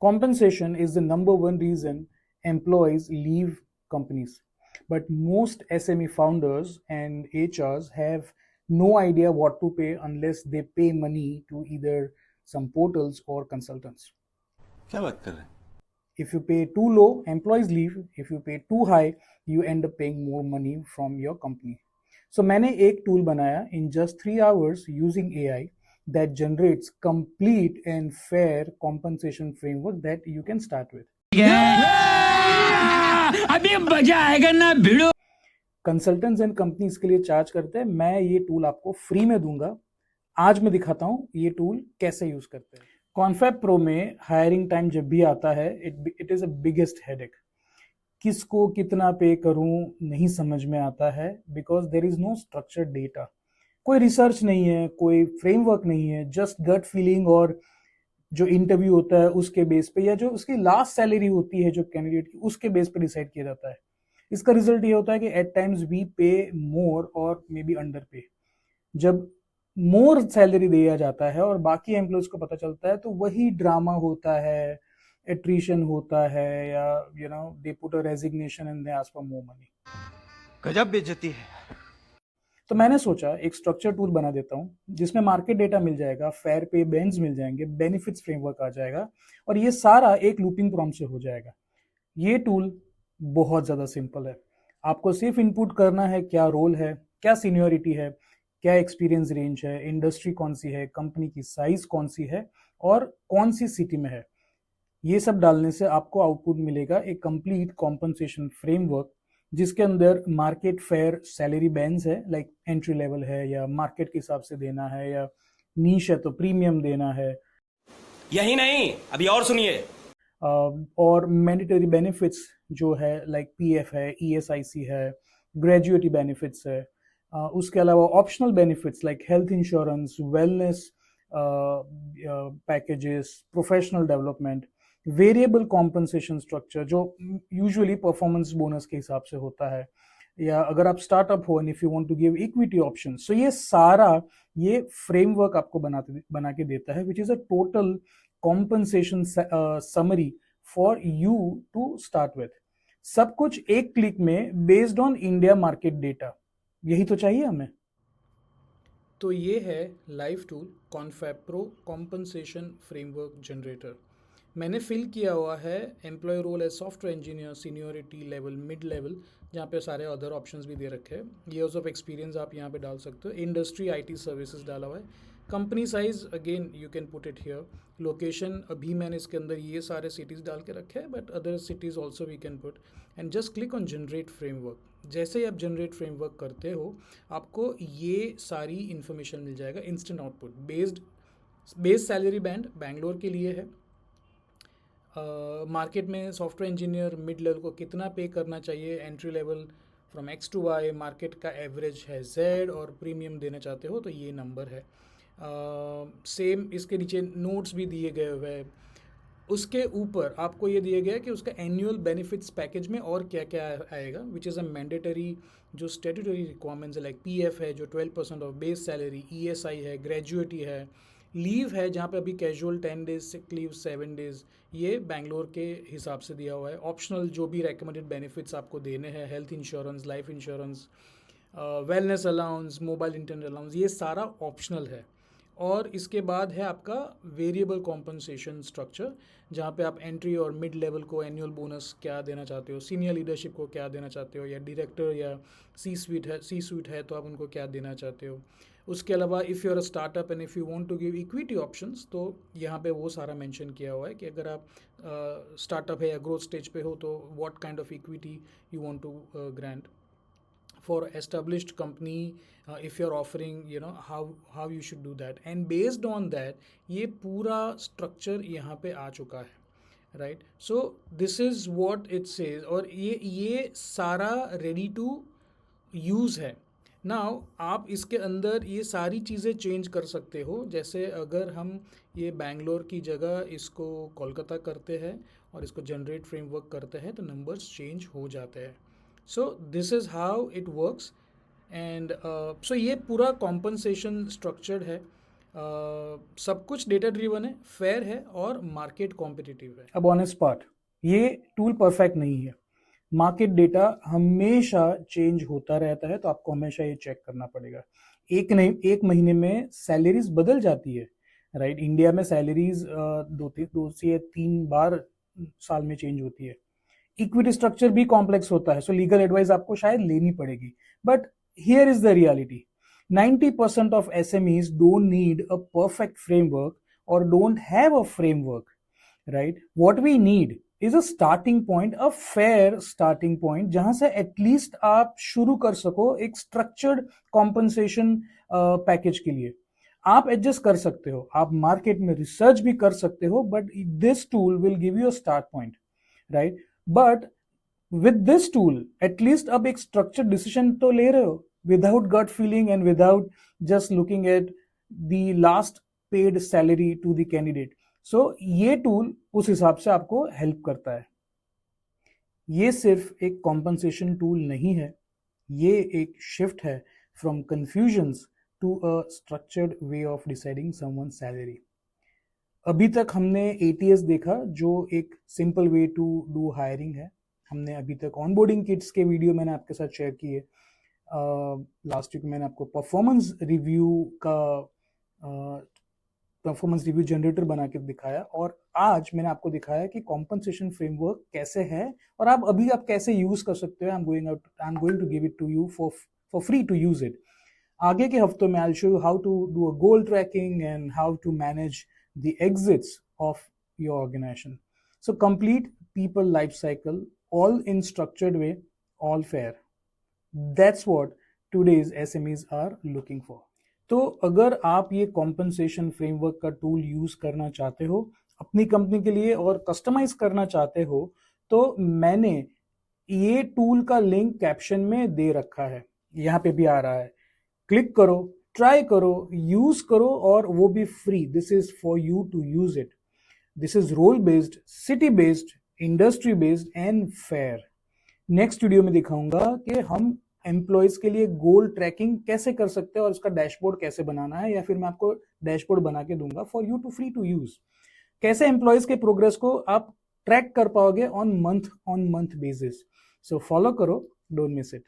Compensation is the number one reason employees leave companies. But most SME founders and HRs have no idea what to pay unless they pay money to either some portals or consultants. क्या बात कर रहे हैं? If you pay too low, employees leave. If you pay too high, you end up paying more money from your company. So मैंने एक tool बनाया in just 3 hours using AI that generates complete and fair compensation framework that you can start with. अभी मजा आएगा ना भिड़ो. Consultants and companies के लिए charge करते हैं, मैं ये टूल आपको फ्री में दूंगा. आज मैं दिखाता हूं ये टूल कैसे यूज करते हैं. कॉन्फैब प्रो में हायरिंग टाइम जब भी आता है, it is a biggest headache. किसको कितना पे करूं नहीं समझ में आता है, because there is no structured data. कोई रिसर्च नहीं है, कोई फ्रेमवर्क नहीं है, जस्ट गट फीलिंग और जो इंटरव्यू होता है उसके बेस पे, या जो उसकी लास्ट सैलरी होती है जो कैंडिडेट की, उसके बेस पे डिसाइड किया जाता है. इसका रिजल्ट ये होता है कि एट टाइम्स वी पे मोर और मे बी अंडर पे. जब मोर सैलरी दिया जाता है और बाकी एम्प्लॉयज को पता चलता है, तो वही ड्रामा होता है, एट्रिशन होता है, या you know they put a resignation and they ask for more money. गजब बेइज्जती है. तो मैंने सोचा एक स्ट्रक्चर टूल बना देता हूँ जिसमें मार्केट डेटा मिल जाएगा, फेयर पे बैंड्स मिल जाएंगे, बेनिफिट्स फ्रेमवर्क आ जाएगा, और ये सारा एक लूपिंग प्रॉम्प्ट से हो जाएगा. ये टूल बहुत ज़्यादा सिंपल है. आपको सिर्फ इनपुट करना है क्या रोल है, क्या सीनियोरिटी है, क्या एक्सपीरियंस रेंज है, इंडस्ट्री कौन सी है, कंपनी की साइज कौन सी है, और कौन सी सिटी में है. ये सब डालने से आपको आउटपुट मिलेगा एक कंप्लीट कॉम्पनसेशन फ्रेमवर्क, जिसके अंदर मार्केट फेयर सैलरी बैंड्स है, लाइक एंट्री लेवल है या मार्केट के हिसाब से देना है, या नीश है तो प्रीमियम देना है. यही नहीं, अभी और सुनिए. और मैंडेटरी बेनिफिट्स जो है, लाइक पीएफ है, ईएसआईसी है, ग्रेजुएटी बेनिफिट्स है. उसके अलावा optional benefits like health insurance, wellness packages, professional development, variable compensation structure जो यूजुअली परफॉर्मेंस बोनस के हिसाब से होता है, या अगर आप स्टार्टअप हो and if you want to give equity option. So ये सारा ये फ्रेमवर्क आपको बना के देता है, which is a total compensation summary for you to start with. सब कुछ एक क्लिक में based on India market data. यही तो चाहिए हमें. तो ये है live tool Confab pro compensation framework generator. मैंने फिल किया हुआ है employee role as software engineer, seniority level, mid level, जहाँ पे सारे अदर ऑप्शंस भी दे रखे हैं. ईयर्स ऑफ एक्सपीरियंस आप यहाँ पे डाल सकते हो. इंडस्ट्री आईटी सर्विसेज डाला हुआ है. Company size again you can put it here. Location अभी मैंने इसके अंदर ये सारे सिटीज़ डाल के रखे हैं, but other cities also we can put. And just click on generate framework. जैसे ही आप जनरेट फ्रेमवर्क करते हो, आपको ये सारी इन्फॉर्मेशन मिल जाएगा, instant output. Base salary band Bangalore के लिए है. मार्केट में सॉफ्टवेयर इंजीनियर मिड लेवल को कितना पे करना चाहिए, entry level from X to Y, market का एवरेज है जेड, और प्रीमियम देना चाहते हो तो ये नंबर है. सेम इसके नीचे नोट्स भी दिए गए हुए हैं. उसके ऊपर आपको ये दिया गया है कि उसका एनुअल बेनिफिट्स पैकेज में और क्या क्या आएगा, विच इज़ अ मैंडेटरी जो स्टेटूटरी रिक्वायरमेंट्स है, लाइक पीएफ है जो 12% ऑफ बेस सैलरी, ईएसआई है, ग्रेजुएटी है, लीव है जहाँ पे अभी casual 10 days, sick leave 7 days, ये बैंगलोर के हिसाब से दिया हुआ है. ऑप्शनल जो भी रेकमेंडेड बेनिफिट्स आपको देने हैं, health insurance, life insurance, wellness allowance, mobile internet allowance, ये सारा ऑप्शनल है. और इसके बाद है आपका वेरिएबल कॉम्पनसेशन स्ट्रक्चर, जहाँ पे आप एंट्री और मिड लेवल को एनुअल बोनस क्या देना चाहते हो, सीनियर लीडरशिप को क्या देना चाहते हो, या डायरेक्टर या सी स्वीट है तो आप उनको क्या देना चाहते हो. उसके अलावा if you are a startup and if you want to give equity options, तो यहाँ पे वो सारा मेंशन किया हुआ है कि अगर आप स्टार्टअप है या ग्रोथ स्टेज पे हो तो what kind of equity you want to grant. For established company, if you're offering, you know, how you should do that, and based on that ये पूरा structure यहाँ पे आ चुका है, right? So this is what it says, और ये सारा ready to use है. Now आप इसके अंदर ये सारी चीज़ें चेंज कर सकते हो. जैसे अगर हम ये बैंगलोर की जगह इसको कोलकाता करते हैं और इसको जनरेट फ्रेमवर्क करते हैं, तो नंबर्स चेंज हो जाते हैं. So this is how it works. And so ये पूरा compensation structured है. सब कुछ डेटा ड्रिवन है, फेयर है और मार्केट कॉम्पिटिटिव है। अब ऑनेस्ट पार्ट, ये टूल परफेक्ट नहीं है। मार्केट डेटा हमेशा चेंज होता रहता है, तो आपको हमेशा ये चेक करना पड़ेगा। एक महीने में सैलरीज बदल जाती है, राइट। इंडिया में सैलरीज दो से तीन बार साल में चेंज होती है। इक्विटी स्ट्रक्चर भी कॉम्प्लेक्स होता है, सो लीगल एडवाइस आपको शायद लेनी पड़ेगी। But here is the reality, 90% of SMEs don't need a perfect framework or don't have a framework, right? What we need is a starting point, a fair starting point, जहां से at least आप शुरू कर सको एक स्ट्रक्चर्ड कॉम्पनसेशन पैकेज के लिए। आप एडजस्ट कर सकते हो, आप मार्केट में रिसर्च भी कर सकते हो, but this tool will give you a start point, right. But with this tool at least अब एक स्ट्रक्चर्ड डिसीजन तो ले रहे हो, without gut feeling and without just looking at the last paid salary to the candidate. So ये tool उस हिसाब से आपको हेल्प करता है। ये सिर्फ एक कॉम्पनसेशन टूल नहीं है, ये एक शिफ्ट है from confusions to a structured way of deciding someone salary. अभी तक हमने ATS देखा, जो एक simple way to do hiring है। हमने अभी तक ऑनबोर्डिंग किट्स के वीडियो मैंने आपके साथ शेयर किए। लास्ट वीक मैंने आपको परफॉर्मेंस रिव्यू जनरेटर बना के दिखाया, और आज मैंने आपको दिखाया कि कॉम्पनसेशन फ्रेमवर्क कैसे है और आप कैसे यूज कर सकते हो। I am going to give it to you for free to use it. आगे के हफ्तों में I will show you how to do a goal tracking and how to manage the exits of your organization. So complete people life cycle, all in structured way, all fair. That's what today's SMEs are looking for. तो अगर आप ये compensation framework का tool use करना चाहते हो अपनी company के लिए और कस्टमाइज करना चाहते हो, तो मैंने ये टूल का लिंक कैप्शन में दे रखा है, यहाँ पे भी आ रहा है। क्लिक करो, ट्राई करो, यूज करो, और वो भी फ्री। This is for you to use it. This is role based, city based, industry based and fair. Next video में दिखाऊंगा कि हम एम्प्लॉयज के लिए गोल ट्रैकिंग कैसे कर सकते हैं और उसका डैशबोर्ड कैसे बनाना है, या फिर मैं आपको डैशबोर्ड बना के दूंगा for you to free to use. कैसे एम्प्लॉयज के प्रोग्रेस को आप ट्रैक कर पाओगे on month basis. So follow करो, डोंट मिस इट।